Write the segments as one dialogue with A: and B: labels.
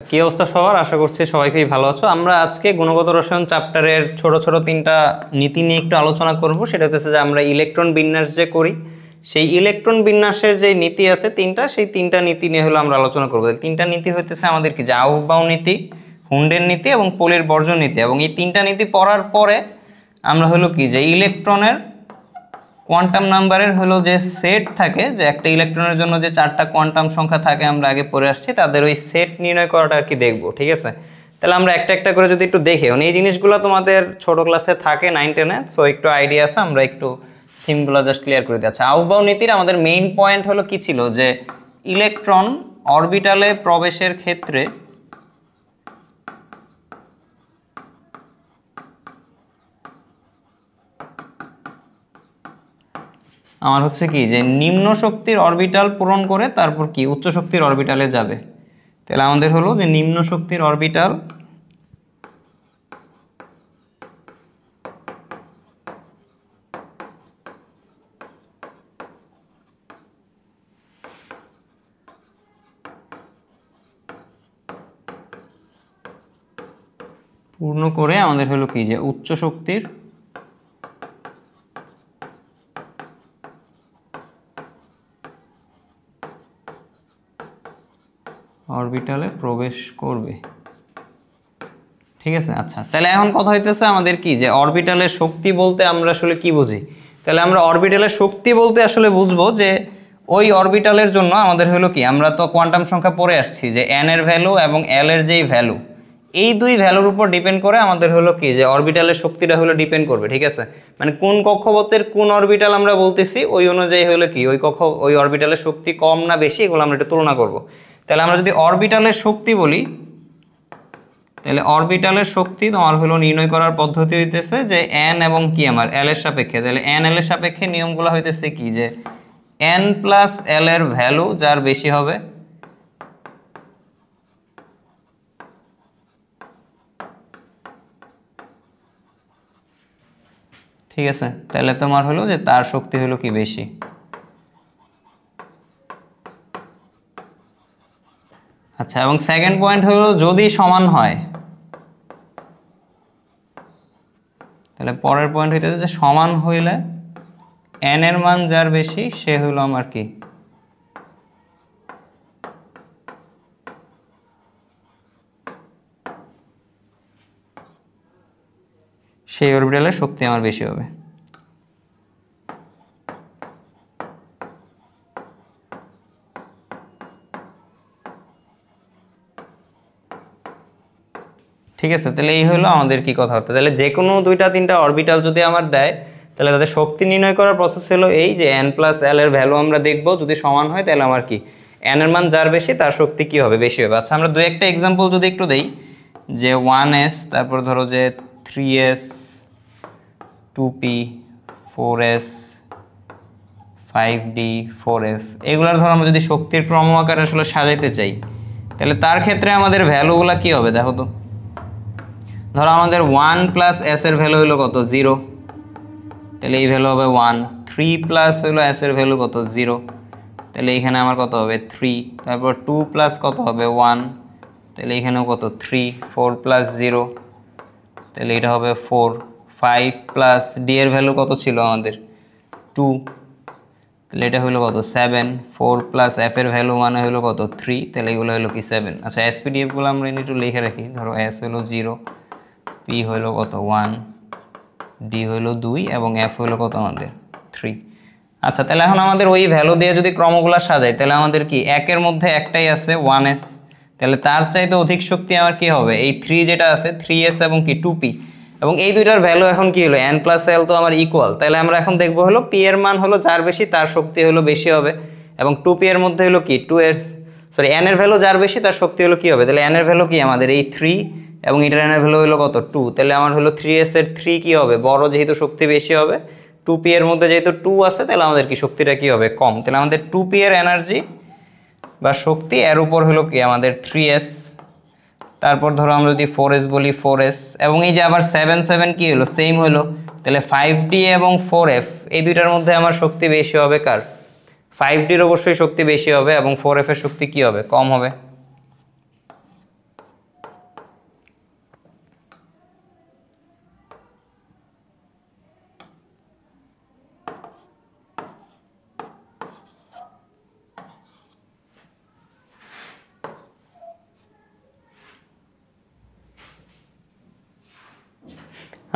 A: কি অবস্থা সবার? আশা করছি সবাইকেই ভালো আছো। আমরা আজকে গুণগত রসায়ন চ্যাপ্টারের ছোট ছোট তিনটা নীতি নিয়ে একটু আলোচনা করব। সেটা হচ্ছে যে আমরা ইলেকট্রন বিন্যাস যে করি, সেই ইলেকট্রন বিন্যাসের যে নীতি আছে তিনটা, সেই তিনটা নীতি নিয়ে হলো আমরা আলোচনা করব। তিনটা নীতি হইতেছে আমাদের কি, যে আউফবাউ নীতি, হুন্ডের নীতি এবং পোলের বর্জন নীতি। এবং এই তিনটা নীতি পড়ার পরে আমরা হলো কি, যে ইলেকট্রনের কোয়ান্টাম নাম্বারের হলো যে সেট থাকে, যে একটা ইলেকট্রনের জন্য যে চারটা কোয়ান্টাম সংখ্যা থাকে আমরা আগে পড়ে আসছি, তাদের ওই সেট নির্ণয় করাটা আর কি দেখবো। ঠিক আছে, তাহলে আমরা একটা একটা করে যদি একটু দেখি, এই জিনিসগুলো তোমাদের ছোট ক্লাসে থাকে 9-10-এ, সো একটু আইডিয়া আছে, আমরা একটু থিমগুলো জাস্ট ক্লিয়ার করে দিই। আচ্ছা, আউফবাউ নীতির আমাদের মেইন পয়েন্ট হলো কি ছিল, যে ইলেকট্রন অরবিটালে প্রবেশের ক্ষেত্রে আমার হচ্ছে কি, যে নিম্ন শক্তির অরবিটাল পূরণ করে তারপর কি উচ্চ শক্তির অরবিটালে যাবে। তাহলে আমাদের হলো যে নিম্ন শক্তির অরবিটাল পূর্ণ করে আমাদের হলো কি, যে উচ্চ শক্তির অরবিটালে প্রবেশ করবে। ঠিক আছে, আচ্ছা, তাহলে এখন কথা হইতেছে আমাদের কি, যে অরবিটালের শক্তি বলতে আমরা আসলে কি বুঝি। তাহলে আমরা অরবিটালের শক্তি বলতে আসলে বুঝবো যে ওই অরবিটালের জন্য আমাদের হলো কি, আমরা তো কোয়ান্টাম সংখ্যা পড়ে আসছি, যে এন এর ভ্যালু এবং এল এর যেই ভ্যালু, এই দুই ভ্যালুর উপর ডিপেন্ড করে আমাদের হলো কি, যে অরবিটালের শক্তিটা হলো ডিপেন্ড করবে। ঠিক আছে, মানে কোন কক্ষপথের কোন অরবিটাল আমরা বলতেছি, ওই অনুযায়ী হলো কি ওই অরবিটালের শক্তি কম না বেশি, এগুলো আমরা একটু তুলনা করব। তাহলে আমরা যদি অরবিটালের শক্তি বলি, তাহলে অরবিটালের শক্তি তোমার হলো নির্ণয় করার পদ্ধতি হইতেছে যে এন এবং কি আমার এল এর সাপেক্ষে। তাহলে এন এল এর সাপেক্ষে নিয়মগুলো হইতেছে কি, যে এন প্লাস এল এর ভ্যালু যার বেশি হবে, ঠিক আছে, তাহলে তোমার হলো যে তার শক্তি হলো কি বেশি। আচ্ছা, এবং সেকেন্ড পয়েন্ট হলো যদি সমান হয়, তাহলে পরের পয়েন্ট হইতেছে যে সমান হইলে এন এর মান যার বেশি সে হলো আমার কি, সেই অরবিটালের শক্তি আমার বেশি হবে। ঠিক আছে, তাহলে এই হলো আমাদের কি কথা হতো। তাহলে যে কোনো দুইটা তিনটা অরবিটাল যদি আমার দেয়, তাহলে তাদের শক্তি নির্ণয় করার প্রসেস হলো এই, যে এন প্লাস এল এর ভ্যালু আমরা দেখবো, যদি সমান হয় তাহলে আমার কি এন এর মান যার বেশি তার শক্তি কি হবে, বেশি হবে। আচ্ছা, আমরা দুই একটা এক্সাম্পল যদি একটু দেই, যে 1s, তারপর ধরো যে 3s, 2p, 4s, 5d, 4f, এগুলার ধরো আমরা যদি শক্তির ক্রম আকারে আসলে সাজাইতে চাই, তাহলে তার ক্ষেত্রে আমাদের ভ্যালুগুলা কি হবে দেখো তো। ধরো আমাদের 1 প্লাস এস এর ভ্যালু হলো কত, 0, তাহলে এই ভ্যালু হবে 1। 3 প্লাস হলো এস এর ভ্যালু কত, 0, তাহলে এইখানে আমার কত হবে 3। তারপর 2 প্লাস কত হবে 1, তাহলে এইখানেও কত 3। 4 প্লাস 0, তাহলে এটা হবে 4। 5 প্লাস ডি এর ভ্যালু কত ছিল আমাদের 2, তাহলে এটা হলো কত 7। 4 প্লাস এফ এর ভ্যালু মানে হলো কত 3, তাহলে এগুলো হলো কি 7। আচ্ছা, এসপিডিএফগুলো আমরা একটু লিখে রাখি। ধরো এস হলো 0, পি হলো কত 1, ডি হলো 2 এবং এফ হলো কত আমাদের 3। আচ্ছা, তাহলে এখন আমাদের ওই ভ্যালু দিয়ে যদি ক্রমগুলা সাজাই, তাহলে আমাদের কি একের মধ্যে একটাই আছে 1s, তাহলে তার চাইতে অধিক শক্তি আমার কি হবে, এই 3 যেটা আছে 3s এবং কি 2p, এবং এই দুইটার ভ্যালু এখন কি হলো n প্লাস এল তো আমার ইকুয়াল। তাহলে আমরা এখন দেখবো হলো p এর মান হলো যার বেশি তার শক্তি হলো বেশি হবে, এবং 2p এর মধ্যে হলো কি n এর ভ্যালু যার বেশি তার শক্তি হলো কি হবে। তাহলে n এর ভ্যালু কি আমাদের এই 3 এবং এটার n এর ভ্যালু হলো কত 2, তাহলে আমার হলো 3s এর 3 কি হবে বড়, যেহেতু শক্তি বেশি হবে। 2p এর মধ্যে যেহেতু 2 আছে, তাহলে আমাদের কি শক্তিটা কি হবে কম। তাহলে আমাদের 2p এর এনার্জি বা শক্তি এর উপর হলো কি আমাদের 3s। তারপর ধরো আমরা যদি 4s বলি 4s, এবং এই যে আবার 7 7 কি হলো সেম হলো, তাহলে 5d এবং 4f এই দুইটার মধ্যে আমার শক্তি বেশি হবে কার, 5d এর অবশ্যই শক্তি বেশি হবে, এবং 4f এর শক্তি কি হবে কম হবে।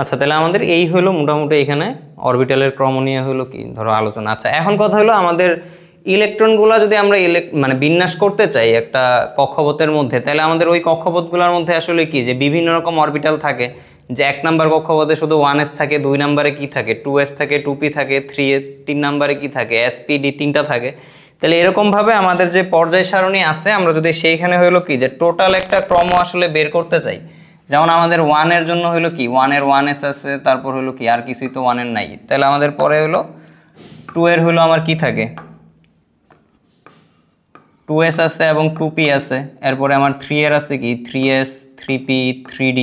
A: আচ্ছা, তাহলে আমাদের এই হলো মোটামুটি এখানে অরবিটালের ক্রম নিয়ে হলো কি ধরো আলোচনা। আচ্ছা, এখন কথা হলো আমাদের ইলেকট্রনগুলো যদি আমরা মানে বিন্যাস করতে চাই একটা কক্ষপথের মধ্যে, তাহলে আমাদের ওই কক্ষপথগুলোর মধ্যে আসলে কি যে বিভিন্ন রকম অরবিটাল থাকে, যে 1 নাম্বার কক্ষপথে শুধু 1s থাকে, 2 নম্বরে কি থাকে 2s থাকে, 2p থাকে, 3 নম্বরে কি থাকে spd 3টা থাকে। তাহলে এরকমভাবে আমাদের যে পর্যায় সারণী আছে, আমরা যদি সেইখানে হলো কি যে টোটাল একটা ক্রম আসলে বের করতে চাই, যেমন আমাদের 1 এর জন্য হলো কি 1 এর 1s আছে, তারপর হলো কি আর কিছুই তো 1 এর নাই, তাহলে আমাদের পরে হলো 2 এর হলো আমার কি থাকে 2s আছে এবং 2p আছে, এরপরে আমার 3 এর আছে কি 3s 3p 3d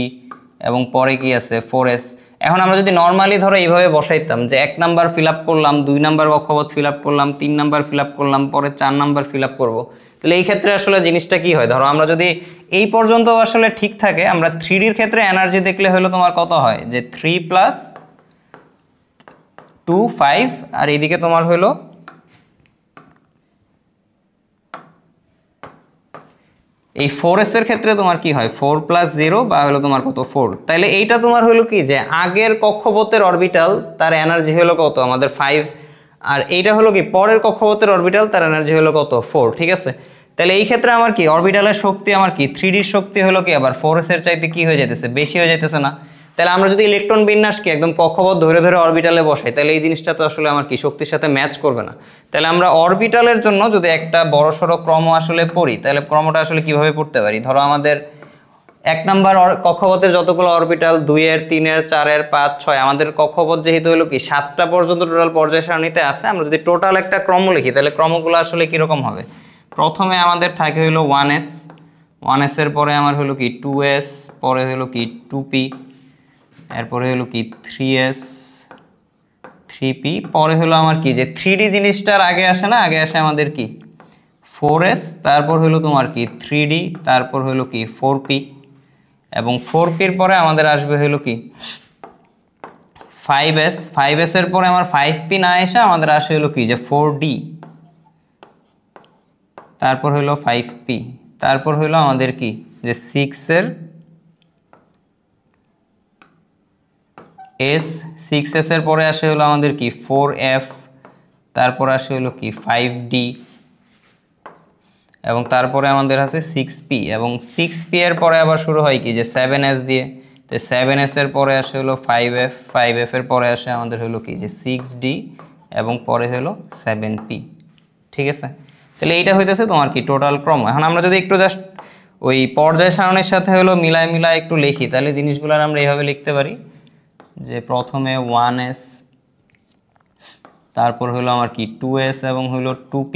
A: এবং পরে কি আছে 4s। এখন আমরা যদি নর্মালি ধরো এইভাবে বসাইতাম যে 1 নাম্বার ফিল আপ করলাম, 2 নাম্বার কক্ষপথ ফিল আপ করলাম, 3 নাম্বার ফিল আপ করলাম, পরে 4 নাম্বার ফিল আপ করবো, তাহলে এই ক্ষেত্রে আসলে জিনিসটা কি হয়, ধরো আমরা যদি এই পর্যন্ত আসলে ঠিক থাকে, আমরা 3ডির ক্ষেত্রে এনার্জি দেখলে হলো তোমার কত হয় যে 3 + 2 5, আর এইদিকে তোমার হলো এই 4s এর ক্ষেত্রে তোমার কি হয় 4 + 0 বা হলো তোমার কত 4। তাইলে এইটা তোমার হলো কি যে আগের কক্ষপথের অরবিটাল তার এনার্জি হলো কত আমাদের 5, আর এইটা হলো কি পরের কক্ষপথের অরবিটাল তার এনার্জি হলো কত 4, ঠিক আছে। তাহলে এই ক্ষেত্রে আমার কি অরবিটালের শক্তি আমার কি 3ডির শক্তি হলো কি আবার 4s এর চাইতে কি হয়ে যাইতেছে বেশি হয়ে যাইতেছে না। তাহলে আমরা যদি ইলেকট্রন বিন্যাসকে একদম কক্ষপথ ধরে ধরে অরবিটালে বসাই, তাহলে এই জিনিসটা তো আসলে আমার কি শক্তির সাথে ম্যাচ করবে না। তাহলে আমরা অরবিটালের জন্য যদি একটা বড়সড় ক্রম আসলে পড়ি, তাহলে ক্রমটা আসলে কিভাবে পড়তে পারি, ধরো আমাদের 1 নাম্বার কক্ষপথের যতগুলো অরবিটাল 2 এর 3 এর 4 এর 5 6, আমাদের কক্ষপথ যেহেতু হলো কি 7টা পর্যন্ত টোটাল পর্যায় সারণীতে আছে, আমরা যদি টোটাল একটা ক্রম লিখি, তাহলে ক্রমগুলো আসলে কিরকম হবে, প্রথমে আমাদের থাকে হলো 1s এর পরে আমার হলো কি 2s, পরে হলো কি 2p, এরপরে হলো কি 3s 3p, পরে হলো আমার কি যে 3d জিনিসটার আগে আসে না, আগে আসে আমাদের কি 4s, তারপর হলো তোমার কি 3d, তারপর হলো কি 4p, এবং 4p এর পরে আমাদের আসবে হলো কি 5s এর পরে আমার 5p না এসে আমাদের আসে হলো কি যে 4d, তারপর হলো 5p, তারপর হলো আমাদের কি যে 6 এর6s এর পরে আসে হলো আমাদের কি 4f, তারপর আসে হলো কি 5d, এবং তারপরে আমাদের আছে 6p, এবং 6p এর পরে আবার শুরু হয় কি যে 7s দিয়ে, তো 7s এর পরে আসে হলো 5f এর পরে আসে আমাদের হলো কি যে 6d, এবং পরে হলো 7p, ঠিক আছে। তাহলে এইটা হইতেছে তোমার কি টোটাল ক্রম। এখন আমরা যদি একটু জাস্ট ওই পর্যায় সারণীর সাথে হলো মিলায় একটু লিখি, তাহলে জিনিসগুলো আমরা এইভাবে লিখতে পারি যে প্রথমে 1s, তারপর হলো আমার কি 2s এবং হলো 2p,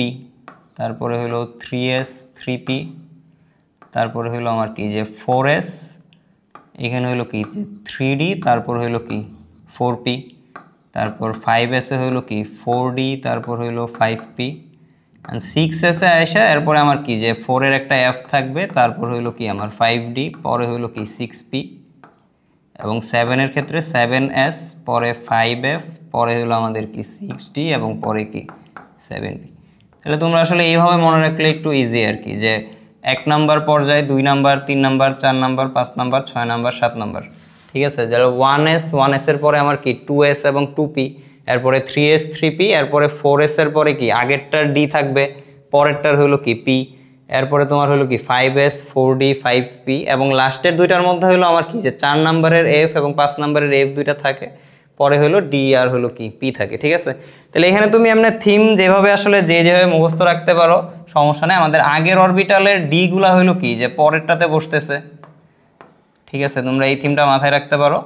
A: তারপরে হলো 3s 3p, তারপরে হলো আমার কি যে 4s, এখানে হলো কি যে 3d, তারপর হলো কি 4p, তারপর 5s এ হলো কি 4d, তারপর হলো 5p, আর 6s এ আসে এরপরে আমার কি যে 4 এর একটা f থাকবে, তারপর হলো কি আমার 5d, পরে হলো কি 6p, এবং 7 এর ক্ষেত্রে 7s, পরে 5f, পরে হলো আমাদের কি 6d, এবং পরে কি 7p। তাহলে তোমরা আসলে এইভাবে মনে রাখলে একটু ইজি আর কি, যে 1 নাম্বার পর্যায়ে 2 number 3 number 4 number 5 number 6 number 7 number, ঠিক আছে। যারা 1s এর পরে আমার কি 2s এবং 2p, এরপরে 3s 3p, এরপরে 4s এর পরে কি আগেরটার d থাকবে, পরেরটার হলো কি p, এরপরে তোমার হলো কি 5s 4d 5p, এবং লাস্টের দুইটার মধ্যে হলো আমার কি যে 4 নাম্বারের f এবং 5 নাম্বারের f দুইটা থাকে, পরে হলো d আর হলো কি p থাকে, ঠিক আছে। তাহলে এখানে তুমি এমনি থিম যেভাবে আসলে যেভাবে মুখস্থ রাখতে পারো সমস্যা নেই। আমাদের আগের অরবিটালের d গুলা হলো কি যে পরেরটাতে বসতেছে, ঠিক আছে, তোমরা এই থিমটা মাথায় রাখতে পারো।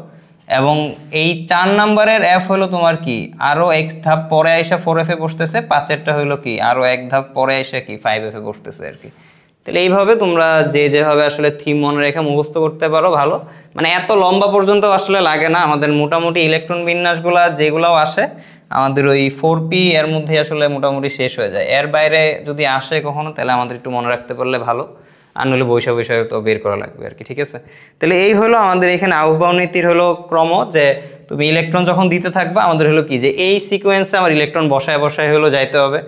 A: এবং এই 4 নাম্বারের f হলো তোমার কি আরো এক ধাপ পরে আইসা 4f এ বসতেছে, 5এরটা হলো কি আরো এক ধাপ পরে আইসা কি 5f এ বসতেছে আর কি। তাহলে এইভাবে তোমরা যেভাবে আসলে থিম মনে রেখে মুখস্থ করতে পারো ভালো, মানে এত লম্বা পর্যন্ত আসলে লাগে না। আমাদের মোটামুটি ইলেকট্রন বিন্যাসগুলা যেগুলাও আসে আমাদের ওই 4p এর মধ্যে আসলে মোটামুটি শেষ হয়ে যায়। এর বাইরে যদি আসে কখনো তাহলে আমাদের একটু মনে রাখতে পারলে ভালো, আর নইলে বৈশা তো বের করা লাগবে আর কি, ঠিক আছে। তাহলে এই হলো আমাদের এখানে আহ্বান নীতির হলো ক্রম, যে তুমি ইলেকট্রন যখন দিতে থাকবা আমাদের হলো কি যে এই সিকোয়েন্সে আমার ইলেকট্রন বসায় হলো যাইতে হবে,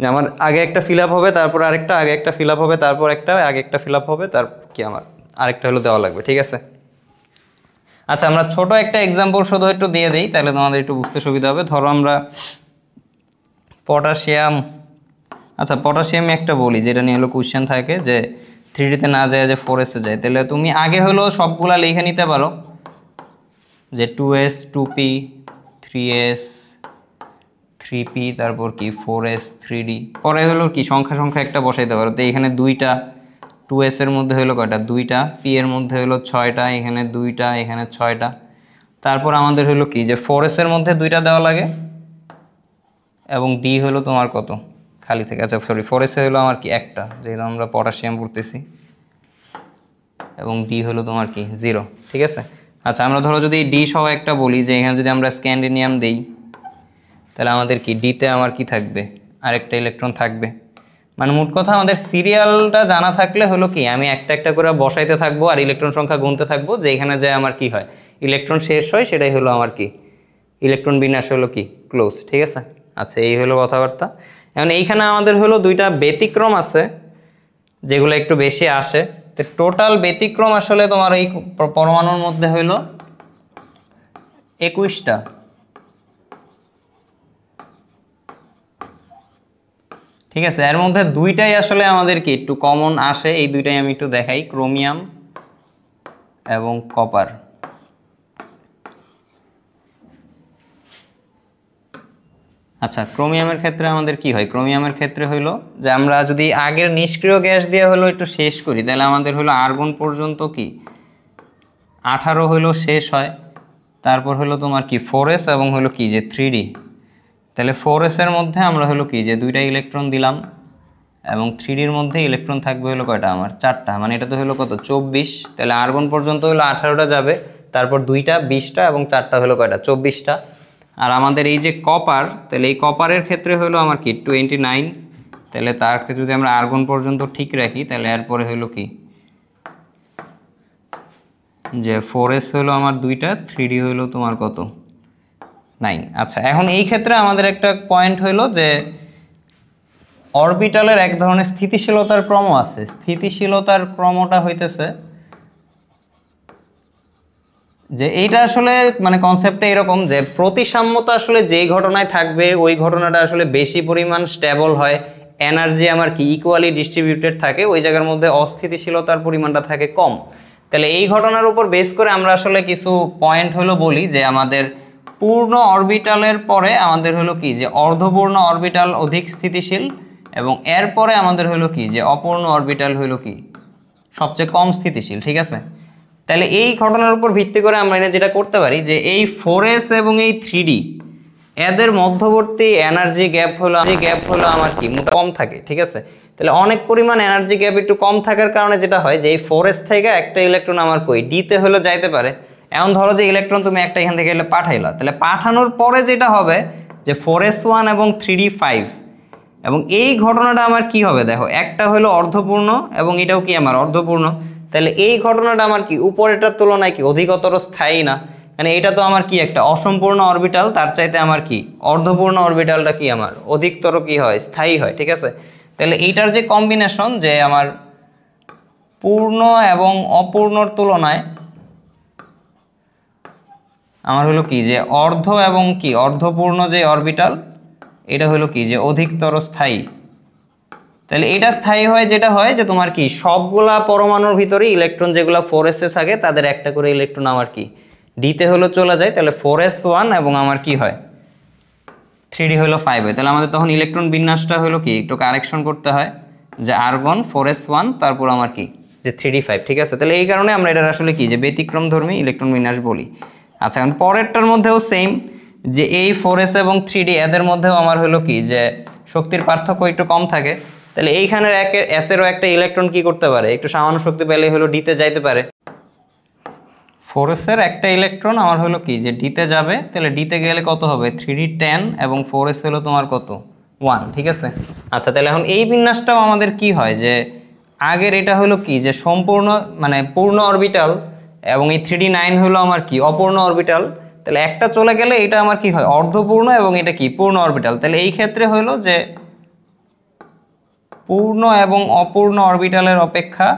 A: যে আমার আগে একটা ফিল আপ হবে, তারপর আরেকটা, আগে একটা ফিল আপ হবে, তারপর একটা, আগে একটা ফিল আপ হবে, তার কি আমার আরেকটা হলো দেওয়া লাগবে, ঠিক আছে। আচ্ছা আমরা ছোট একটা এক্সাম্পল শুধু একটু দিয়ে দিই, তাহলে তোমাদের একটু বুঝতে সুবিধা হবে। ধরো আমরা পটাশিয়াম, আচ্ছা পটাশিয়াম একটা বলি, যেটা নিয়ে হলো কোশ্চেন থাকে যে 3D-তে না যায় যে 4s যায়, তাহলে তুমি আগে হলো সবগুলা লিখে নিতে পারো যে 2s 2p 3s 3p তারপর কি 4s 3d, পরে হলো কি সংখ্যা সংখ্যা একটা বসাইতে পারো। তো এখানে 2টা, 2s এর মধ্যে হলো কয়টা 2টা, p এর মধ্যে হলো 6টা, এখানে 2টা, এখানে 6টা। তারপর আমাদের হলো কি যে 4s এর মধ্যে 2টা দেওয়া লাগে এবং d হলো তোমার কত খালি থেকে, আচ্ছা সরি 4s এ হলো আমার কি একটা, যেহেতু আমরা পটাশিয়াম পড়তেছি, এবং d হলো তোমার কি 0, ঠিক আছে। আচ্ছা আমরা ধরো যদি d সহ একটা বলি যে এখানে যদি আমরা স্ক্যান্ডিনিয়াম দেই, তাহলে আমাদের কি ডিতে আমার কি থাকবে, আরেকটা ইলেকট্রন থাকবে। মানে মোট কথা আমাদের সিরিয়ালটা জানা থাকলে হলো কি আমি একটা একটা করে বসাইতে থাকবো আর ইলেকট্রন সংখ্যা গুনতে থাকবো, যে এখানে যে আমার কি হয় ইলেকট্রন শেষ হয়, সেটাই হলো আমার কি ইলেকট্রন বিন্যাস হলো কি ক্লোজ, ঠিক আছে। আচ্ছা এই হলো কথাবার্তা। এখন এইখানে আমাদের হলো 2টা ব্যতিক্রম আছে যেগুলো একটু বেশি আসে। তো টোটাল ব্যতিক্রম আসলে তোমার এই পরমাণুর মধ্যে হলো 21টা, ঠিক আছে। এর মধ্যে 2টাই আসলে আমাদের কি একটু কমন আসে, এই 2টাই আমি একটু দেখাই, ক্রোমিয়াম এবং কপার। আচ্ছা ক্রোমিয়ামের ক্ষেত্রে আমাদের কি হয়, ক্রোমিয়ামের ক্ষেত্রে হইলো যে আমরা যদি আগের নিষ্ক্রিয় গ্যাস দিয়ে হলো একটু শেষ করি, তাহলে আমাদের হলো আর্গন পর্যন্ত কি 18 হইলো শেষ হয়। তারপর হলো তোমার কি 4s এবং হলো কি যে 3d, তাহলে 4s এর মধ্যে আমরা হলো কি যে 2টা ইলেকট্রন দিলাম এবং 3dর মধ্যে ইলেকট্রন থাকবে হলো কয়টা আমার 4টা, মানে এটা তো হলো কত 24, তাহলে আর্গন পর্যন্ত হলো 18টা যাবে, তারপর 2টা 20টা এবং 4টা হলো কয়টা 24টা। আর আমাদের এই যে কপার, তাহলে এই কপারের ক্ষেত্রে হলো আমার কি 29, তাহলে তার ক্ষেত্রে যদি আমরা আর্গন পর্যন্ত ঠিক রাখি, তাহলে এরপরে হলো কি যে 4s হলো আমার 2টা, 3d হলো তোমার কত 9। আচ্ছা এখন এই ক্ষেত্রে আমাদের একটা পয়েন্ট হলো যে অরবিটালের এক ধরনের স্থিতিশীলতার ক্রম আছে। স্থিতিশীলতার ক্রমটা হইতেছে যে এইটা আসলে মানে কনসেপ্টটা এরকম যে প্রতিসাম্যতা আসলে যেই ঘটনায় থাকবে ওই ঘটনাটা আসলে বেশি পরিমাণ স্টেবল হয়, এনার্জি আমার কি ইকুয়ালি ডিস্ট্রিবিউটেড থাকে, ওই জায়গার মধ্যে অস্থিতিশীলতার পরিমাণটা থাকে কম। তাহলে এই ঘটনার উপর বেস করে আমরা আসলে কিছু পয়েন্ট হলো বলি যে আমাদের পূর্ণ অরবিটালের পরে আমাদের হলো কি যে অর্ধপূর্ণ অরবিটাল অধিক স্থিতিশীল, এবং এরপরে আমাদের হলো কি যে অপূর্ণ অরবিটাল হলো কি সবচেয়ে কম স্থিতিশীল, ঠিক আছে। তাহলে এই ঘটনার উপর ভিত্তি করে আমরা যেটা করতে পারি যে এই 4s এবং এই 3d এদের মধ্যবর্তী এনার্জি গ্যাপ হলো আমার কি মোটা কম থাকে, ঠিক আছে। তাহলে অনেক পরিমাণ এনার্জি গ্যাপ একটু কম থাকার কারণে যেটা হয় যে এই 4s থেকে একটা ইলেকট্রন আমার কই ডিতে হলো যাইতে পারে। এমন ধরো যে ইলেকট্রন তুমি একটা এখান থেকে পাঠাইলা, তাহলে পাঠানোর পরে যেটা হবে যে 4s1 এবং 3d5, এবং এই ঘটনাটা আমার কি হবে দেখো, একটা হলো অর্ধপূর্ণ এবং এটাও কি আমার অর্ধপূর্ণ, তাহলে এই ঘটনাটা আমার কি উপরেরটার তুলনায় কি অধিকতর স্থায়ী না, মানে এটা তো আমার কি একটা অসম্পূর্ণ অরবিটাল, তার চাইতে আমার কি অর্ধপূর্ণ অরবিটালটা কি আমার অধিকতর কি হয় স্থায়ী হয়, ঠিক আছে। তাহলে এইটার যে কম্বিনেশন যে আমার পূর্ণ এবং অপূর্ণর তুলনায় আমার হলো কি যে অর্ধ এবং কি অর্ধপূর্ণ যে অরবিটাল এটা হলো কি যে অধিকতর স্থায়ী। তাহলে এটা স্থায়ী হয় যেটা হয় যে তোমার কি সবগুলা পরমাণুর ভিতরে ইলেকট্রন যেগুলো 4s এ থাকে তাদের একটা করে ইলেকট্রন আমার কি ডিতে হলো চলে যায়, তাহলে 4s1 এবং আমার কি হয় 3d হলো 5 হয়। তাহলে আমাদের তখন ইলেকট্রন বিন্যাসটা হলো কি একটু কারেকশন করতে হয় যে আর্গন 4s1 তারপর আমার কি যে 3d5, ঠিক আছে। তাহলে এই কারণে আমরা এটা আসলে কি যে ব্যতিক্রমধর্মী ইলেকট্রন বিন্যাস বলি। আচ্ছা এখন পরেরটার মধ্যেও সেম, যে এই 4s এবং 3d এদের মধ্যেও আমার হলো কি যে শক্তির পার্থক্য একটু কম থাকে, তাহলে এইখানের এসেরও একটা ইলেকট্রন কি করতে পারে একটু সামান্য শক্তি পেলে হলো ডিতে যাইতে পারে। 4s এর একটা ইলেকট্রন আমার হলো কি যে ডিতে যাবে, তাহলে ডিতে গেলে কত হবে 3d 10 এবং 4s হলো তোমার কত 1, ঠিক আছে। আচ্ছা তাহলে এখন এই বিন্যাসটাও আমাদের কি হয় যে আগের এটা হলো কি যে সম্পূর্ণ মানে পূর্ণ অরবিটাল এবং এই 3d 9 হলো আমার কি অপূর্ণ অরবিটাল, তাহলে একটা চলে গেলে এটা আমার কি হয় অর্ধপূর্ণ এবং এটা কি পূর্ণ অরবিটাল। তাহলে এই ক্ষেত্রে হলো যে পূর্ণ এবং অপূর্ণ অরবিটালের অপেক্ষা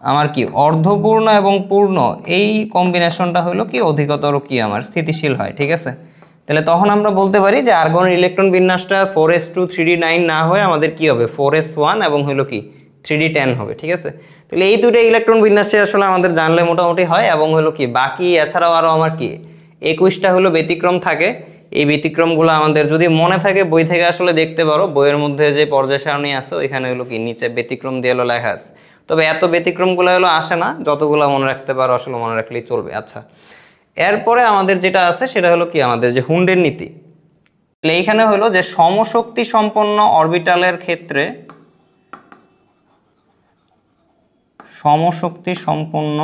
A: আমার কি অর্ধপূর্ণ এবং পূর্ণ এই কম্বিনেশনটা হলো কি অধিকতর কি আমার স্থিতিশীল হয়, ঠিক আছে। তাহলে তখন আমরা বলতে পারি যে আর্গনের ইলেকট্রন বিন্যাসটা 4s2 3d9 না হয়ে আমাদের কি হবে 4s1 এবং হলো কি 3d10 হবে, ঠিক আছে। তাহলে এই দুটো ইলেকট্রন বিন্যাসে আসলে আমাদের জানলে মোটামুটি হয় এবং হলো কি বাকি এছাড়াও আরও আমার কি 21টা হলো ব্যতিক্রম থাকে। এই ব্যতিক্রমগুলো আমাদের যদি মনে থাকে বই থেকে আসলে দেখতে পারো, বইয়ের মধ্যে যে পর্যায় সারণী আছে ওইখানে হলো কি নিচে ব্যতিক্রম দিয়ে হলো লেখা আছে। তবে এত ব্যতিক্রমগুলো হলো আসে না, যতগুলো মনে রাখতে পারো আসলে মনে রাখলেই চলবে। আচ্ছা, এরপরে আমাদের যেটা আছে সেটা হলো কি আমাদের যে হুন্ডের নীতি। এইখানে হলো যে সমশক্তি সম্পন্ন অরবিটালের ক্ষেত্রে সমশক্তি সম্পন্ন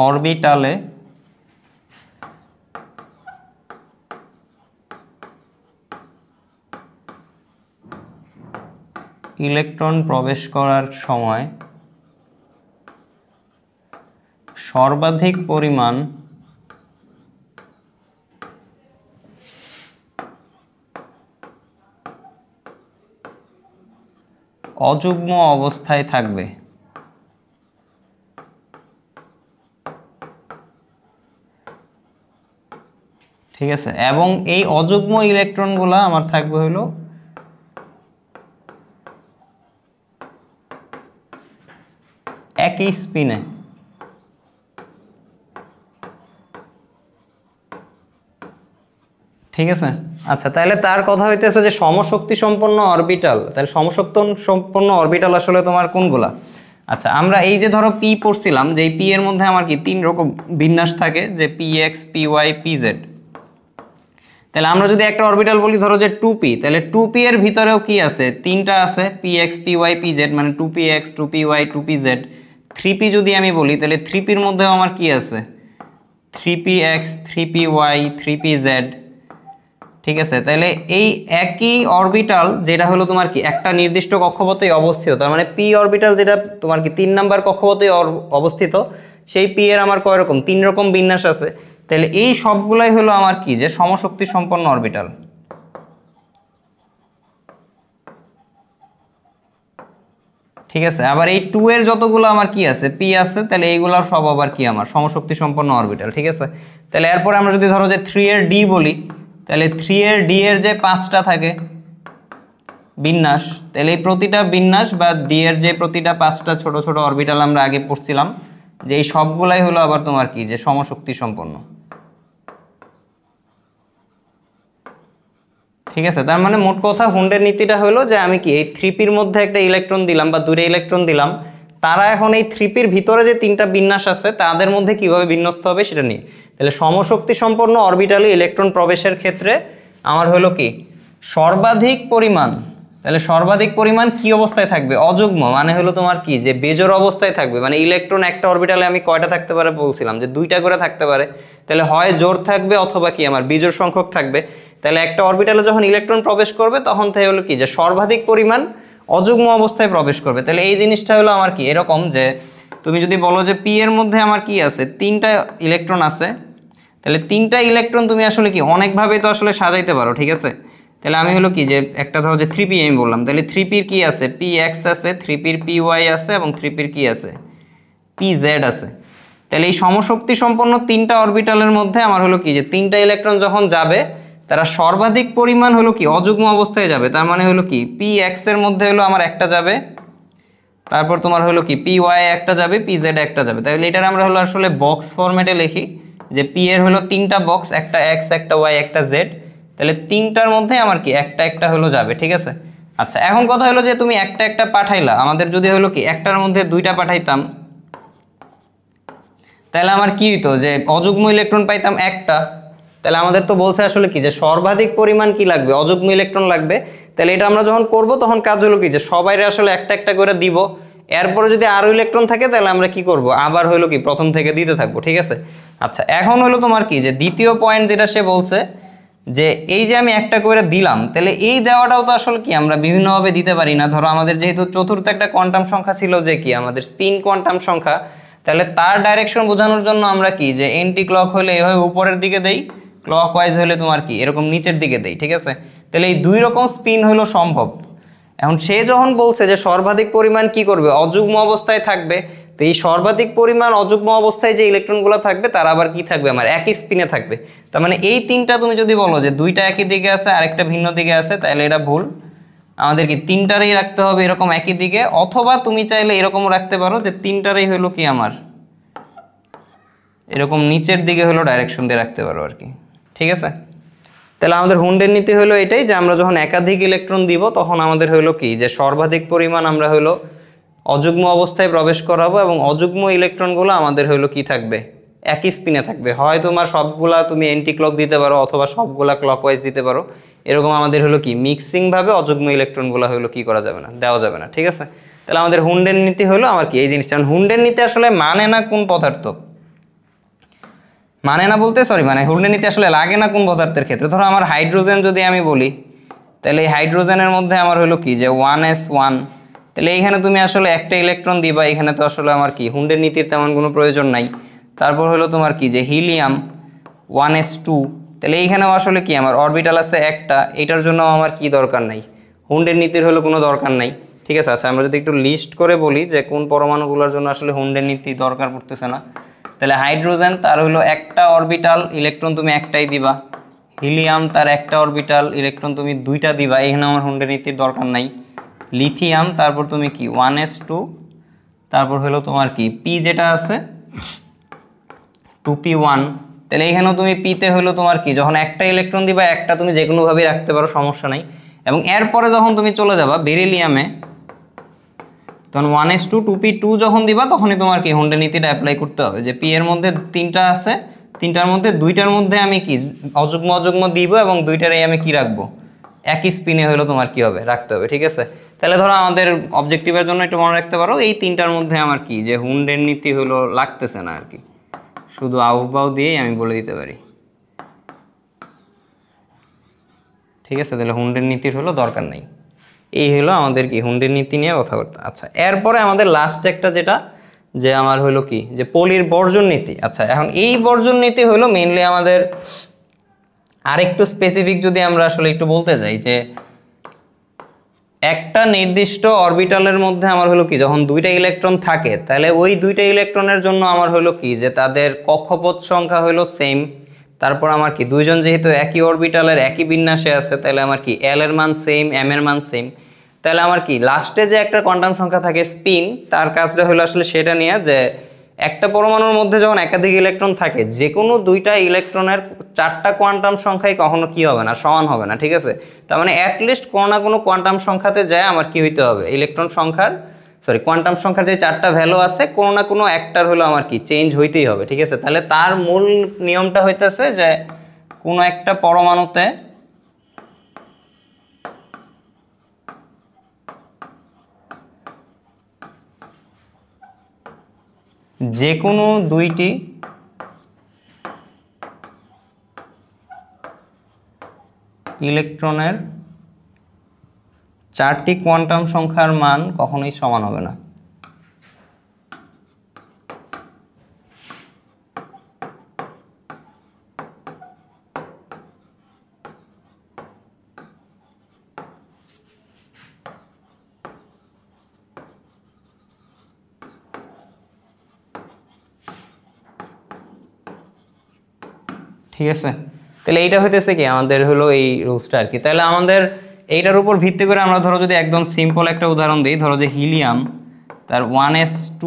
A: অরবিটালে ইলেকট্রন প্রবেশ করার সময় সর্বাধিক পরিমাণ অযুগ্ম অবস্থায় থাকবে। ঠিক আছে, এবং এই অযুগ্ম ইলেকট্রনগুলো আমার থাকবে হলো একই স্পিনে। ঠিক আছে, আচ্ছা তাহলে তার কথা হইতেছে যে সমশক্তি সম্পন্ন অরবিটাল, তাহলে সমশক্তি সম্পন্ন অরবিটাল আসলে তোমার কোনগুলা? আচ্ছা, আমরা এই যে ধরো পি পড়ছিলাম যে এই পি এর মধ্যে আমার কি 3 রকম বিন্যাস থাকে, যে p x, p y, p z. তাহলে আমরা যদি একটা অরবিটাল বলি ধরো যে 2p, তাহলে 2p এর ভিতরেও কি আছে 3টা আছে, p x, p y, p z, মানে 2px, 2py, 2pz। 3p যদি আমি বলি তাহলে 3p এর মধ্যেও আমার কি আছে 3px, 3py, 3pz। ঠিক আছে, তাহলে এই একই অরবিটাল যেটা হলো তোমার কি একটা নির্দিষ্ট কক্ষপথে অবস্থিত, তার মানে পি অরবিটাল যেটা তোমার কি 3 নাম্বার কক্ষপথে অবস্থিত, সেই পি এর আমার কয় রকম 3 রকম বিন্যাস আছে। তাহলে এই সবগুলাই হলো আমার কি যে সমশক্তি সম্পন্ন অরবিটাল। ঠিক আছে, আবার এই 2 এর যতগুলো আমার কি আছে পি আছে, তাহলে এইগুলোর সব আবার কি আমার সমশক্তি সম্পন্ন অরবিটাল। ঠিক আছে, তাহলে এরপর আমরা যদি ধরো যে 3 এর ডি বলি, তাহলে 3 এর ডি এর যে 5টা থাকে বিন্যাস, তাহলে এই প্রতিটা বিন্যাস বা ডি এর যে প্রতিটা 5টা ছোট ছোট অরবিটাল আমরা আগে পড়ছিলাম যে এই সবগুলাই হলো আবার তোমার কি যে সমশক্তি সম্পন্ন। ঠিক আছে, তার মানে মোট কথা হুন্ডের নীতিটা হলো যে আমি কি এই 3pর মধ্যে একটা ইলেকট্রন দিলাম বা দূরে ইলেকট্রন দিলাম, তারা এখন এই 3pর ভিতরে যে 3টা বিন্যাস আছে তাদের মধ্যে কিভাবে বিন্যস্ত হবে সেটা নিয়ে। তাহলে সমশক্তি সম্পন্ন অরবিটালে ইলেকট্রন প্রবেশের ক্ষেত্রে আমার হলো কি সর্বাধিক পরিমাণ, তাহলে সর্বাধিক পরিমাণ কি অবস্থায় থাকবে অযুগ্ম, মানে হলো তোমার কি যে বেজোড় অবস্থায় থাকবে। মানে ইলেকট্রন একটা অরবিটালে আমি কয়টা থাকতে পারে বলছিলাম যে 2টা করে থাকতে পারে, তাহলে হয় জোড় থাকবে অথবা কি আমার বিজোড় সংখ্যক থাকবে। তাহলে একটা অরবিটালে যখন ইলেকট্রন প্রবেশ করবে তখন তাই হলো কি যে সর্বাধিক পরিমাণ অযুগ্ম অবস্থায় প্রবেশ করবে। তাহলে এই জিনিসটা হলো আমার কি এরকম যে তুমি যদি বলো যে পি এর মধ্যে আমার কি আছে 3টা ইলেকট্রন আছে, তাহলে 3টা ইলেকট্রন তুমি আসলে কি অনেকভাবে তো আসলে সাজাইতে পারো। ঠিক আছে, তাহলে আমি হলো কি যে একটা ধরো যে 3p আমি বললাম, তাহলে 3pর কি আছে px আছে, 3pর py আছে এবং 3pর কি আছে pz আছে। তাহলে এই সমশক্তি সম্পন্ন 3টা অরবিটালের মধ্যে আমার হলো কি যে 3টা ইলেকট্রন যখন যাবে তারা সর্বাধিক পরিমাণ হলো কি অযুগ্ম অবস্থায় যাবে। তার মানে হলো কি px এর মধ্যে হলো আমার একটা যাবে, তারপর তোমার হলো কি py একটা যাবে, pz একটা যাবে। তাহলে এটার আমরা হলো আসলে বক্স ফরম্যাটে লিখি যে p এর হলো 3টা বক্স, একটা x, একটা y, একটা z। তাহলে 3টার মধ্যে আমার কি একটা একটা হলো যাবে। ঠিক আছে, আচ্ছা এখন কথা হলো যে তুমি একটা একটা পাঠাইলা, আমাদের যদি হলো কি একটার মধ্যে 2টা পাঠাইতাম তাহলে আমার কি হইতো যে অযুগ্ম ইলেকট্রন পাইতাম একটা। তাহলে আমাদের তো বলছে আসলে কি যে সর্বাধিক পরিমাণ কি লাগবে অযুগ্ম ইলেকট্রন লাগবে। তাহলে এটা আমরা যখন করব তখন কাজ হলো কি যে সবাইরে আসলে একটা একটা করে দিব, এরপরে যদি আরো ইলেকট্রন থাকে তাহলে আমরা কি করব আবার হলো কি প্রথম থেকে দিতে থাকবো। ঠিক আছে, আচ্ছা এখন হলো তোমার কি যে দ্বিতীয় পয়েন্ট যেটা সে বলছে যে এই যে আমি একটা করে দিলাম, তাহলে এই দেওয়াটাও তো আসলে কি আমরা বিভিন্নভাবে দিতে পারি না। ধরো আমাদের যেহেতু চতুর্থ একটা কোয়ান্টাম সংখ্যা ছিল যে কি আমাদের স্পিন কোয়ান্টাম সংখ্যা, তাহলে তার ডাইরেকশন বোঝানোর জন্য আমরা কি যে এন্টি ক্লক হলে এভাবে উপরের দিকে দেই, ক্লক ওয়াইজ হলে তোমার কি এরকম নিচের দিকে দেই। ঠিক আছে, তাহলে এই 2 রকম স্পিন হলো সম্ভব এখন সে যখন বলছে যে সর্বাধিক পরিমাণ কি করবে, অযুগ্ম অবস্থায় থাকবে, তো এই সর্বাধিক পরিমাণ অযুগ্ম অবস্থায় যে ইলেকট্রনগুলো থাকবে তারা আবার কি থাকবে, আমার একই স্পিনে থাকবে। তার মানে এই তিনটা তুমি যদি বলো যে দুইটা একই দিকে আছে আরেকটা ভিন্ন দিকে আছে, তাহলে এটা ভুল। আমাদের কি তিনটারই রাখতে হবে এরকম একই দিকে, অথবা তুমি চাইলে এরকমও রাখতে পারো যে তিনটারই হলো কি আমার এরকম নিচের দিকে হলো ডাইরেকশন দিয়ে রাখতে পারো আর কি। ঠিক আছে, তাহলে আমাদের হুন্ডের নীতি হলো এটাই যে আমরা যখন একাধিক ইলেকট্রন দিব তখন আমাদের হলো কি যে সর্বাধিক পরিমাণ আমরা হলো অযুগ্ম অবস্থায় প্রবেশ করাবো, এবং অযুগ্ম ইলেকট্রনগুলো আমাদের হলো কি থাকবে, একই স্পিনে থাকবে। হয় তোমার সবগুলা তুমি এন্টি ক্লক দিতে পারো অথবা সবগুলা ক্লকওয়াইজ দিতে পারো, এরকম আমাদের হলো কি মিক্সিং ভাবে অযুগ্ম ইলেকট্রনগুলো হলো কি করা যাবে না, দেওয়া যাবে না। ঠিক আছে, তাহলে আমাদের হুন্ডের নীতি হলো আমার কি এই জিনিসটা। হুন্ডের নীতি আসলে মানে না কোন পদার্থ, মানে না বলতে সরি মানে হুন্ডের নীতি আসলে লাগে না কোন পদার্থের ক্ষেত্রে। ধরো আমার হাইড্রোজেন যদি আমি বলি, তাহলে এই হাইড্রোজেনের মধ্যে আমার হলো কি যে 1s1, তাহলে এইখানে তুমি আসলে একটা ইলেকট্রন দিবা, এখানে তো আসলে আমার কি হুন্ডের নীতির তেমন কোনো প্রয়োজন নাই। তারপর হলো তোমার কি যে হিলিয়াম 1s2, তাহলে এইখানেও আসলে কি আমার অরবিটাল আছে একটা, এটার জন্য আমার কি দরকার নাই, হুন্ডের নীতির হলো কোনো দরকার নাই। ঠিক আছে, আচ্ছা আমরা যদি একটু লিস্ট করে বলি যে কোন পরমাণুগুলোর জন্য আসলে হুন্ডের নীতি দরকার পড়তেছে না, তাহলে হাইড্রোজেন তার হলো একটা অরবিটাল ইলেকট্রন তুমি একটাই দিবা, হিলিয়াম তার একটা অরবিটাল ইলেকট্রন তুমি দুইটা দিবা, এখানে আমার হুন্ডের নীতির দরকার নাই। লিথিয়াম তারপর তুমি কি 1s2, তারপর হলো তোমার কি পি যেটা আছে 2p1, তাহলে এখানেও তুমি পিতে হলো তোমার কি যখন একটা ইলেকট্রন দিবা একটা তুমি যে কোনোভাবেই রাখতে পারো, সমস্যা নাই। এবং এরপরে যখন তুমি চলে যাবা বেরিলিয়ামে, তখন 1s2 2p2 যখন দিবা তখনই তোমার কি হুন্ডের নীতিটা অ্যাপ্লাই করতে হবে যে পি এর মধ্যে তিনটা আছে, তিনটার মধ্যে দুইটার মধ্যে আমি কি অযুগ্ম অযুগ্ম দিব এবং দুইটারই আমি কি রাখবো, একই স্পিনে হলো তোমার কি হবে রাখতে হবে। ঠিক আছে, তাহলে ধরো আমাদের অবজেক্টিভের জন্য একটু মনে রাখতে পারো এই তিনটার মধ্যে আমার কি যে হুন্ডের নীতি হলো লাগতেছে না আর কি, শুধু আউটবাউ দিয়েই আমি বলে দিতে পারি। ঠিক আছে, তাহলে হুন্ডের নীতির হলো দরকার নেই। এই হলো আমাদের কি হুন্ডের নীতি নিয়ে কথাবার্তা। আচ্ছা, এরপরে আমাদের লাস্ট একটা যেটা যে আমার হলো কি যে পলির বর্জন নীতি। আচ্ছা, এখন এই বর্জন নীতি হলো মেইনলি আমাদের আরেকটু স্পেসিফিক যদি আমরা আসলে একটু বলতে যাই যে একটা নির্দিষ্ট অরবিটালের মধ্যে আমার হলো কি যখন দুইটা ইলেকট্রন থাকে, তাহলে ওই দুইটা ইলেকট্রনের জন্য আমার হলো কি যে তাদের কক্ষপথ সংখ্যা হলো সেম। তারপর আমার কি দুইজন যেহেতু একই অরবিটালের একই বিন্যাসে আছে, তাহলে আমার কি এল এর মান সেম, এম এর মান সেম। তাহলে আমার কি লাস্টে যে একটা কোয়ান্টাম সংখ্যা থাকে স্পিন, তার কাজটা হলো আসলে সেটা নিয়ে যে একটা পরমাণুর মধ্যে যখন একাধিক ইলেকট্রন থাকে যে কোনো দুইটা ইলেকট্রনের চারটা কোয়ান্টাম সংখ্যাই কখনো কি হবে না, সমান হবে না। ঠিক আছে, তার মানে অ্যাটলিস্ট কোনো না কোনো কোয়ান্টাম সংখ্যাতে যায় আমার কি হইতে হবে, ইলেকট্রন সংখ্যার কোয়ান্টাম সংখ্যার যে চারটা ভ্যালু আছে কোনো না কোনো একটার হলো আমার কি চেঞ্জ হইতেই হবে। ঠিক আছে, তাহলে তার মূল নিয়মটা হইতেছে যে কোনো একটা পরমাণুতে যে কোনো দুইটি ইলেকট্রনের চারটি কোয়ান্টাম সংখ্যার মান কখনোই সমান হবে না। ঠিক আছে, তাহলে এইটা হইতেছে কি আমাদের হলো এই রুলসটা আর কি। তাহলে আমাদের এইটার উপর ভিত্তি করে আমরা ধরো যদি একদম সিম্পল একটা উদাহরণ দিই, ধরো যে হিলিয়াম তার 1s2,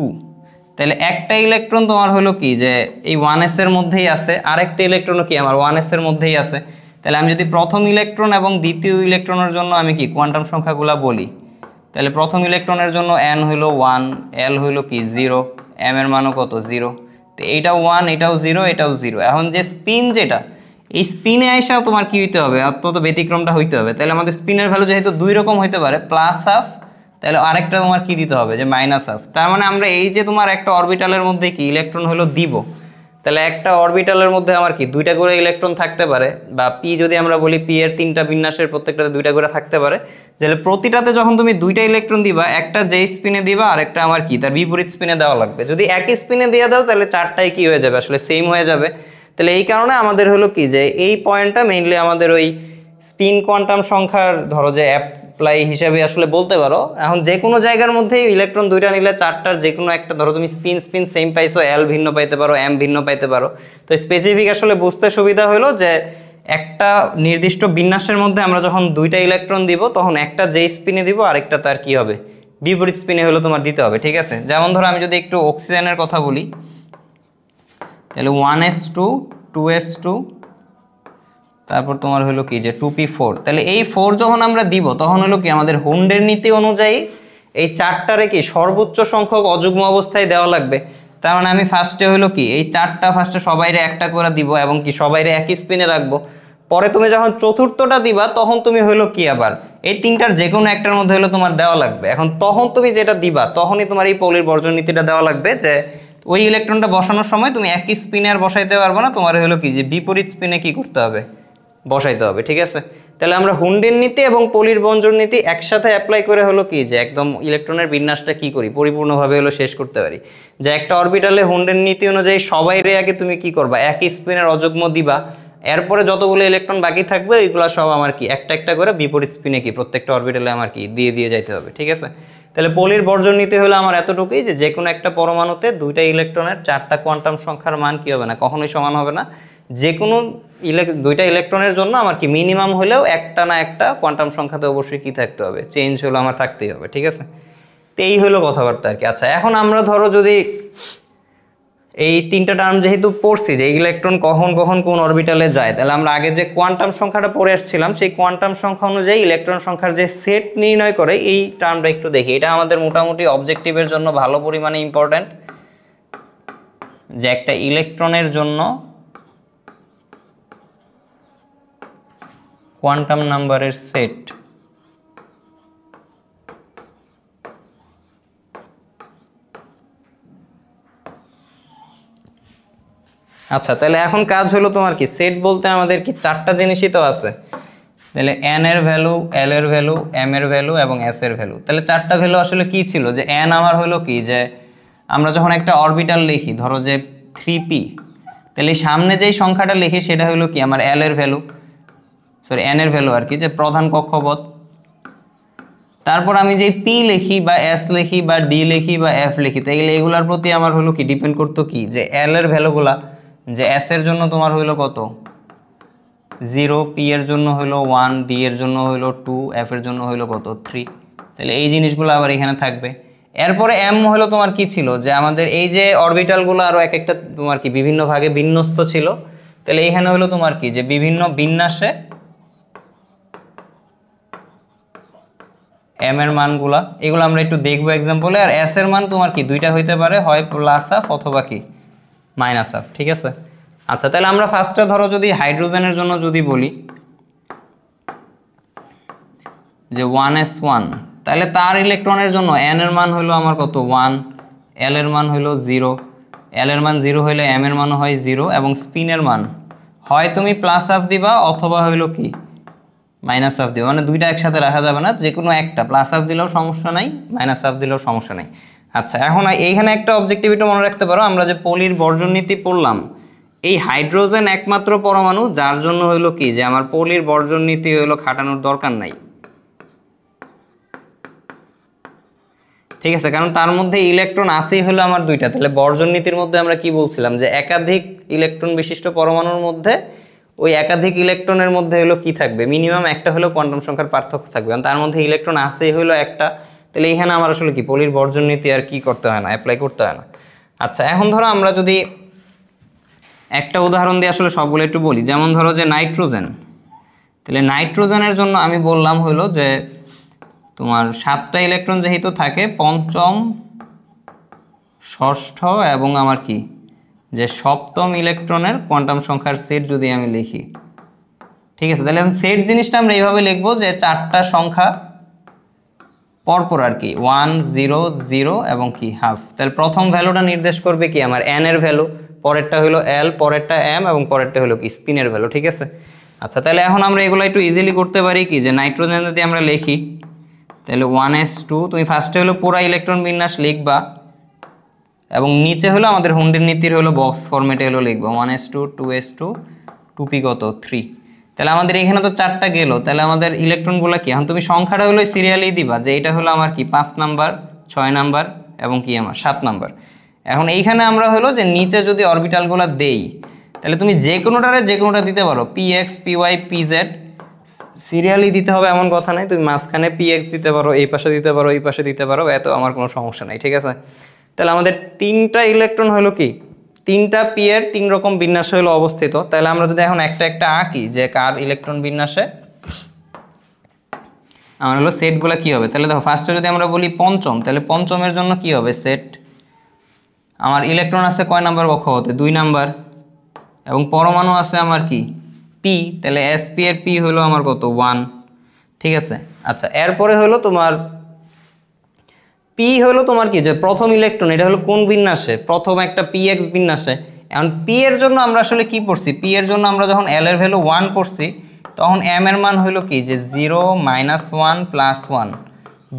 A: তাহলে একটা ইলেকট্রন তোমার হলো কি যে এই 1s এর মধ্যেই আছে, আরেকটা ইলেকট্রনও কি আমার 1s এর মধ্যেই আছে। তাহলে আমি যদি প্রথম ইলেকট্রন এবং দ্বিতীয় ইলেকট্রনের জন্য আমি কি কোয়ান্টাম সংখ্যাগুলো বলি, তাহলে প্রথম ইলেকট্রনের জন্য n হইলো 1, l হইলো কি 0, m এর মানও কত 0, তো এইটাও 1, এটাও 0, এটাও 0। এখন যে স্পিন যেটা, এই স্পিনে আইসাও তোমার কি হইতে হবে, অত্যন্ত ব্যতিক্রমটা হইতে হবে। তাহলে আমাদের স্পিনের ভ্যালু যেহেতু দুই রকম হইতে পারে, প্লাস হাফ, তাহলে আরেকটা তোমার কি দিতে হবে যে মাইনাস হাফ। তার মানে আমরা এই যে তোমার একটা অরবিটালের মধ্যে কি ইলেকট্রন হলো দিব, তাহলে একটা অরবিটালের মধ্যে আমার কি দুইটা করে ইলেকট্রন থাকতে পারে, বা পি যদি আমরা বলি পি এর তিনটা বিন্যাসের প্রত্যেকটাতে দুইটা করে থাকতে পারে। তাহলে প্রতিটাতে যখন তুমি দুইটা ইলেকট্রন দিবা, একটা যে স্পিনে দিবা আর একটা আমার কি তার বিপরীত স্পিনে দেওয়া লাগবে। যদি একই স্পিনে দিয়ে দাও তাহলে চারটাই কি হয়ে যাবে, আসলে সেম হয়ে যাবে। তাহলে এই কারণে আমাদের হলো কি যে এই পয়েন্টটা মেইনলি আমাদের ওই স্পিন কোয়ান্টাম সংখ্যার ধরো যে অ্যাপ্লাই হিসাবে আসলে বলতে পারো। এখন যে কোনো জায়গার মধ্যে ইলেকট্রন দুইটা নিলে চারটার যে কোনো একটা, ধরো তুমি স্পিন সেম পাইছো, এল ভিন্ন পাইতে পারো, এম ভিন্ন পাইতে পারো। তো স্পেসিফিক আসলে বুঝতে সুবিধা হলো যে একটা নির্দিষ্ট বিন্যাসের মধ্যে আমরা যখন দুইটা ইলেকট্রন দিব তখন একটা যে স্পিনে দিব আরেকটা তার কি হবে, বিপরীত স্পিনে হলো তোমার দিতে হবে। ঠিক আছে, যেমন ধরো আমি যদি একটু অক্সিজেনের কথা বলি, তাহলে 1s2 2s2 তারপর তোমার হলো কি যে 2p4। তাহলে এই 4 যখন আমরা দিব তখন হলো কি আমাদের হুন্ডের নীতি অনুযায়ী এই চারটারে কি সর্বোচ্চ সংখ্যক অযুগ্ম অবস্থায় দেওয়া লাগবে। তার মানে আমি ফার্স্টে হলো কি এই চারটা ফার্স্টে সবাইরে একটা করে দিব এবং কি সবাইরে একই স্পিনে রাখবো। পরে তুমি যখন চতুর্থটা দিবা তখন তুমি হলো কি আবার এই তিনটার যে কোনো একটার মধ্যে হলো তোমার দেওয়া লাগবে। এখন তখন তুমি যেটা দিবা তখনই তোমার এই পৌলির বর্জন নীতিটা দেওয়া লাগবে, যে ওই ইলেকট্রনটা বসানোর সময় তুমি একই স্পিনে আর বসাইতে পারবো না, তোমার হলো কি যে বিপরীত স্পিনে কি করতে হবে, বসাইতে হবে। ঠিক আছে, তাহলে আমরা হুন্ডের নীতি এবং পলির বঞ্জন নীতি একসাথে অ্যাপ্লাই করে হলো কি যে একদম ইলেকট্রনের বিন্যাসটা কি করি পরিপূর্ণভাবে হলো শেষ করতে পারি। যে একটা অরবিটালে হুন্ডের নীতি অনুযায়ী সবাইরে আগে তুমি কি করবা, একই স্পিনের অযুগ্ম দিবা, এরপরে যতগুলো ইলেকট্রন বাকি থাকবে ওইগুলো সব আমার কি একটা একটা করে বিপরীত স্পিনে কি প্রত্যেকটা অরবিটালে আমার কি দিয়ে দিয়ে যাইতে হবে। ঠিক আছে, তাহলে পলির বর্জন নীতি হলো আমার এতটুকুই যে কোনো একটা পরমাণুতে দুইটা ইলেকট্রনের চারটা কোয়ান্টাম সংখ্যার মান কি হবে না, কখনোই সমান হবে না। যে কোনো দুইটা ইলেকট্রনের জন্য আমার কি মিনিমাম হলেও একটা না একটা কোয়ান্টাম সংখ্যাতে অবশ্যই কি থাকতে হবে, চেঞ্জ হলো আমার থাকতেই হবে। ঠিক আছে, তো এই হলো কথাবার্তা আর কি। আচ্ছা, এখন আমরা ধরো যদি এই তিনটা টার্ম যেহেতু পড়ছি যে ইলেকট্রন কখন কখন কোন অরবিটালে যায়, তাহলে আমরা আগে যে কোয়ান্টাম সংখ্যাটা পড়ে আসছিলাম সেই কোয়ান্টাম সংখ্যা অনুযায়ী ইলেকট্রন সংখ্যার যে সেট নির্ণয় করে এই টার্মটা একটু দেখি। এটা আমাদের মোটামুটি অবজেক্টিভের জন্য ভালো পরিমাণে ইম্পর্ট্যান্ট, যে একটা ইলেকট্রনের জন্য কোয়ান্টাম নাম্বারের সেট আচ্ছা, তাহলে এখন কাজ হলো তোমার কি সেট বলতে আমাদের কি চারটা জিনিসই তো আছে। তাহলে এন এর ভ্যালু, এল এর ভ্যালু, এম এর ভ্যালু এবং এস এর ভ্যালু। তাহলে চারটা ভ্যালু আসলে কি ছিল, যে এন আমার হলো কি যে আমরা যখন একটা অরবিটাল লিখি ধরো যে 3p, তাহলে সামনে যেই সংখ্যাটা লিখি সেটা হলো কি আমার এল এর ভ্যালু, সরি এন এর ভ্যালু আর কি, যে প্রধান কক্ষপথ। তারপর আমি যে পি লিখি বা এস লিখি বা ডি লিখি বা এফ লিখি, তাইলে এগুলার প্রতি আমার হলো কি ডিপেন্ড করতো কি যে এল এর ভ্যালুগুলা, যে এস এর জন্য তোমার হইলো কত 0, পি এর জন্য হইলো 1, ডি এর জন্য হইলো 2, এফ এর জন্য হইলো কত 3। তাহলে এই জিনিসগুলো আবার এখানে থাকবে। এরপরে এম হলো তোমার কি ছিল, যে আমাদের এই যে অরবিটালগুলো আরো এক একটা তোমার কি বিভিন্ন ভাগে বিন্যস্ত ছিল। তাহলে এখানে হলো তোমার কি যে বিভিন্ন বিন্যাসে এম এর মানগুলা, এগুলো আমরা একটু দেখবো এক্সাম্পলে। আর এস এর মান তোমার কি দুইটা হইতে পারে, হয় প্লাস হাফ অথবা কি মাইনাস হাফ। ঠিক আছে, আচ্ছা তাহলে আমরা ফার্স্টে ধরো যদি হাইড্রোজেনের জন্য যদি বলি যে 1s1, তাহলে তার ইলেকট্রনের জন্য এন এর মান হলো আমার কত 1, এল এর মান হলো 0, এল এর মান 0 হইলে এম এর মানও হয় 0, এবং স্পিনের মান হয় তুমি প্লাস হাফ দিবা অথবা হইলো কি মাইনাস হাফ দিবা, মানে দুইটা একসাথে রাখা যাবে না, যে কোনো একটা, প্লাস হাফ দিলেও সমস্যা নাই, মাইনাস হাফ দিলেও সমস্যা নাই। আচ্ছা, এখন এইখানে একটা অবজেক্টিভিটি মনে রাখতে পারো, আমরা যে পলির বর্জন নীতি পড়লাম, এই হাইড্রোজেন একমাত্র পরমাণু যার জন্য হইলো কি যে আমার পলির বর্জন নীতি হইলো খাটানোর দরকার নাই। ঠিক আছে, কারণ তার মধ্যে ইলেকট্রন আসেই হলো আমার দুইটা। তাহলে বর্জন নীতির মধ্যে আমরা কি বলছিলাম, যে একাধিক ইলেকট্রন বিশিষ্ট পরমাণুর মধ্যে ওই একাধিক ইলেকট্রনের মধ্যে হলো কি থাকবে, মিনিমাম একটা হলো কোয়ান্টাম সংখ্যার পার্থক্য থাকবে, কারণ তার মধ্যে ইলেকট্রন আসেই হলো একটা। তাহলে এখানে আমার আসলে কি পলির বর্জন নীতি আর কি করতে হয় না, অ্যাপ্লাই করতে হয় না। আচ্ছা, এখন ধরো আমরা যদি একটা উদাহরণ দিয়ে আসলে সবগুলো একটু বলি, যেমন ধরো যে নাইট্রোজেন। তাহলে নাইট্রোজেনের জন্য আমি বললাম হলো যে তোমার 7টা ইলেকট্রন যেহেতু থাকে, পঞ্চম, ষষ্ঠ এবং আমার কি যে সপ্তম ইলেকট্রনের কোয়ান্টাম সংখ্যার সেট যদি আমি লিখি, ঠিক আছে, তাহলে সেট জিনিসটা আমরা এইভাবে লিখবো যে চারটা সংখ্যা পরপর আর কি 1 0 0 এবং কি হাফ। তাহলে প্রথম ভ্যালুটা নির্দেশ করবে কি আমার এন এর ভ্যালু, পরেরটা হলো এল, পরেরটা এম এবং পরেরটা হলো কি স্পিনের ভ্যালু। ঠিক আছে, আচ্ছা তাহলে এখন আমরা এগুলো একটু ইজিলি করতে পারি কি যে নাইট্রোজেন যদি আমরা লিখি, তাহলে 1s2 তুমি ফার্স্টে হলো পুরা ইলেকট্রন বিন্যাস লিখবা এবং নিচে হলো আমাদের হুন্ডের নীতির হলো বক্স ফরম্যাটে হলো লিখবা 1s2 2s2 2p কত 3। তাহলে আমাদের এখানে তো 4টা গেল, তাহলে আমাদের ইলেকট্রনগুলো কি, এখন তুমি সংখ্যাটা হলো সিরিয়ালি দিবা যে এটা হলো আমার কি 5 নাম্বার, 6 নাম্বার এবং কি আমার 7 নাম্বার। এখন এইখানে আমরা হলো যে নিচে যদি অরবিটালগুলো দেই তাহলে তুমি যে কোনোটা দিতে পারো, px py pz সিরিয়ালি দিতে হবে এমন কথা নাই, তুমি মাঝখানে px দিতে পারো, এই পাশে দিতে পারো, এই পাশে দিতে পারো, এত আমার কোনো সমস্যা নাই, ঠিক আছে। তাহলে আমাদের 3টা ইলেকট্রন হলো কি 3টা পি এর 3 রকম বিন্যাস হলো অবস্থিত। তাহলে আমরা যদি এখন একটা একটা আঁকি যে কার ইলেকট্রন বিন্যাসে আমার হলো সেটগুলো কি হবে, তাহলে দেখো ফার্স্টে যদি আমরা বলি পঞ্চম, তাহলে পঞ্চমের জন্য কি হবে সেট, আমার ইলেকট্রন আছে কয় নাম্বার কক্ষপথে 2 নাম্বার, এবং পরমাণু আছে আমার কি পি, তাহলে sp এর পি হলো আমার কত 1, ঠিক আছে। আচ্ছা এরপরে হলো তোমার পি হলো তোমার কি যে প্রথম ইলেকট্রন, এটা হলো কোন বিন্যাসে, প্রথম একটা px বিন্যাসে। এখন পি এর জন্য আমরা আসলে কি পড়ছি, পি এর জন্য আমরা যখন l এর ভ্যালু 1 পড়ছি তখন m এর মান হলো কি যে 0 -1 +1,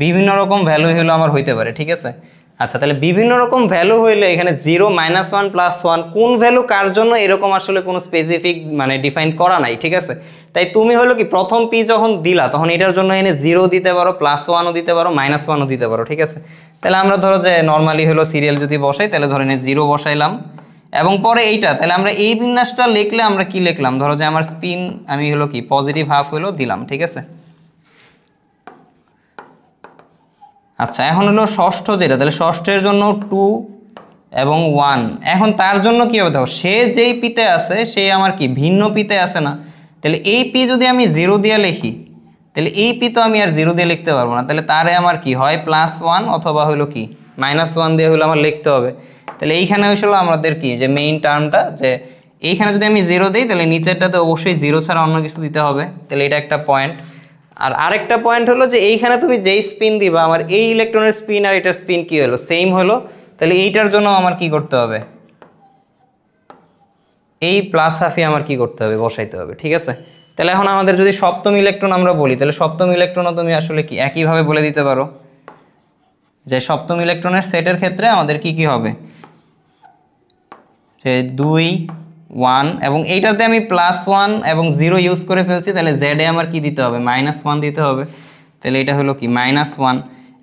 A: বিভিন্ন রকম ভ্যালু হলো আমার হইতে পারে, ঠিক আছে। আচ্ছা তাহলে বিভিন্ন রকম ভ্যালু হইলে এখানে 0 -1 +1 কোন ভ্যালু কার জন্য এরকম আসলে কোনো স্পেসিফিক মানে ডিফাইন করা নাই, ঠিক আছে। তাই তুমি হলো কি প্রথম পি যখন দিলা তখন এটার জন্য এনে 0 দিতে পারো, +1ও দিতে পারো, -1ও দিতে পারো, ঠিক আছে। তাহলে আমরা ধরো যে নর্মালি হলো সিরিয়াল যদি বসাই তাহলে ধরে নে 0 বসাইলাম, এবং পরে এইটা তাহলে আমরা এই বিন্যাসটা লিখলে আমরা কি লিখলাম, ধরো যে আমার স্পিন আমি হলো কি পজিটিভ হাফ হলো দিলাম, ঠিক আছে। আচ্ছা এখন হলো ষষ্ঠ যেটা, তাহলে ষষ্ঠের জন্য 2 এবং 1, এখন তার জন্য কি হবে দেখো সে যেই পিতে আছে সে আমার কি ভিন্ন পিতে আছে না, তাহলে এই পি যদি আমি 0 দিয়ে লিখি তাহলে এই পি তো আমি আর 0 দিয়ে লিখতে পারবো না, তাহলে তারে আমার কি হয় +1 অথবা হলো কি -1 দিয়ে হলো আমার লিখতে হবে। তাহলে এইখানে হয়েছিল আমাদের কি যে মেইন টার্মটা, যে এইখানে যদি আমি 0 দিই তাহলে নিচেরটাতে অবশ্যই 0 ছাড়া অন্য কিছু দিতে হবে, তাহলে এটা একটা পয়েন্ট। আর আরেকটা পয়েন্ট হলো যে এইখানে তুমি যেই স্পিন দিবা আমার এই ইলেকট্রনের স্পিন আর এটার স্পিন কি হলো সেম হলো, তাহলে এইটার জন্য আমার কি করতে হবে, এই প্লাস হাফই আমার কি করতে হবে বসাইতে হবে, ঠিক আছে। তাহলে এখন আমাদের যদি সপ্তম ইলেকট্রন আমরা বলি তাহলে সপ্তম ইলেকট্রনও তুমি আসলে কি একইভাবে বলে দিতে পারো যে সপ্তম ইলেকট্রনের সেটের ক্ষেত্রে আমাদের কি কি হবে, যে 2 1 এবং এইটাতে আমি +1 এবং 0 ইউজ করে ফেলছি, তাহলে জেডে আমার কি দিতে হবে -1 দিতে হবে, তাহলে এটা হলো কি -1,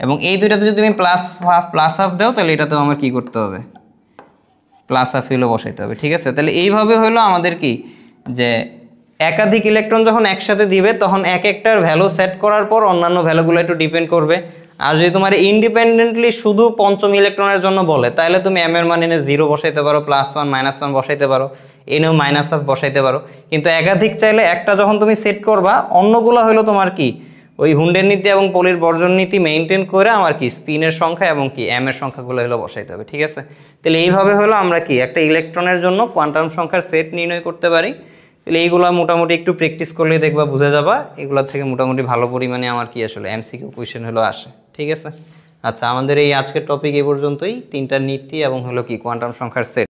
A: এবং এই দুইটাতে যদি তুমি প্লাস হাফ দাও তাহলে এটাতেও আমার কি করতে হবে প্লাস হাফ হলো বসাইতে হবে, ঠিক আছে। তাহলে এইভাবে হলো আমাদের কি যে একাধিক ইলেকট্রন যখন একসাথে দিবে তখন এক একটার ভ্যালু সেট করার পর অন্যান্য ভ্যালুগুলো একটু ডিপেন্ড করবে। আর যদি তোমার ইন্ডিপেন্ডেন্টলি শুধু পঞ্চম ইলেকট্রনের জন্য বলে তাহলে তুমি এম এর মান এনে 0 বসাইতে পারো, +1 -1 বসাইতে পারো, এনেও -1 বসাইতে পারো। কিন্তু একাধিক চাইলে একটা যখন তুমি সেট করবা অন্যগুলো হলো তোমার কি ওই হুন্ডের নীতি এবং পলির বর্জন নীতি মেনটেন করে আমার কি স্পিনের সংখ্যা এবং কি এম এর সংখ্যাগুলো হলো বসাইতে হবে, ঠিক আছে। তাহলে এইভাবে হলো আমরা কি একটা ইলেকট্রনের জন্য কোয়ান্টাম সংখ্যার সেট নির্ণয় করতে পারি। তাহলে এইগুলো মোটামুটি একটু প্র্যাকটিস করলে দেখবা বুঝে যাবা, এগুলো থেকে মোটামুটি ভালো পরিমাণে আমার কি আসলে এমসিকিউ কোয়েশ্চেন হলো আসে, ঠিক আছে। আচ্ছা আমাদের এই আজকের টপিক এই পর্যন্তই, 3টা নীতি এবং হলো কি কোয়ান্টাম সংখ্যার সেট।